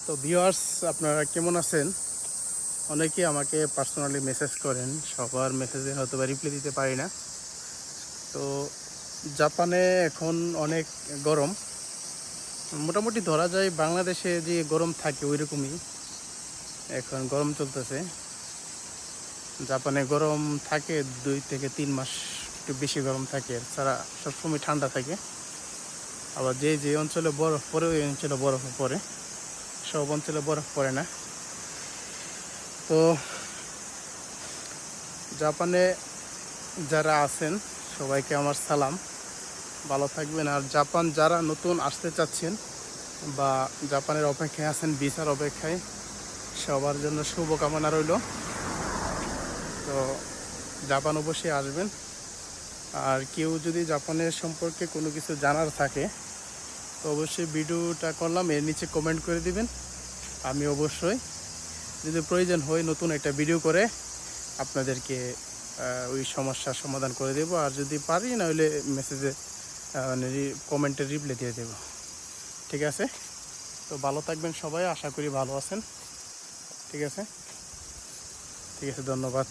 তো ভিউয়ার্স, আপনারা কেমন আছেন? অনেকেই আমাকে পার্সোনালি মেসেজ করেন, সবার মেসেজে হয়তো বা রিপ্লাই দিতে পারি না। তো জাপানে এখন অনেক গরম, মোটামুটি ধরা যায় বাংলাদেশে যে গরম থাকে ওই রকমই এখন গরম চলতেছে। জাপানে গরম থাকে 2 থেকে 3 মাস, একটু বেশি গরম থাকে, এছাড়া সবসময় ঠান্ডা থাকে। আবার যে অঞ্চলে বরফ পড়ে ওই অঞ্চলে বরফও পড়ে, সব অঞ্চলে বরফ পড়ে না। তো জাপানে যারা আছেন সবাইকে আমার সালাম, ভালো থাকবেন। আর জাপান যারা নতুন আসতে চাচ্ছেন বা জাপানের অপেক্ষায় আছেন, ভিসার অপেক্ষায়, সবার জন্য শুভকামনা রইল। তো জাপান অবশ্যই আসবেন। আর কেউ যদি জাপানের সম্পর্কে কোনো কিছু জানার থাকে তো অবশ্যই ভিডিওটা করলাম এর নিচে কমেন্ট করে দিবেন। আমি অবশ্যই যদি প্রয়োজন হয় নতুন একটা ভিডিও করে আপনাদেরকে ওই সমস্যার সমাধান করে দেব। আর যদি পারি না হলে মেসেজে কমেন্টে রিপ্লাই দিয়ে দেব। ঠিক আছে? তো ভালো থাকবেন সবাই, আশা করি ভালো আছেন। ঠিক আছে, ঠিক আছে, ধন্যবাদ।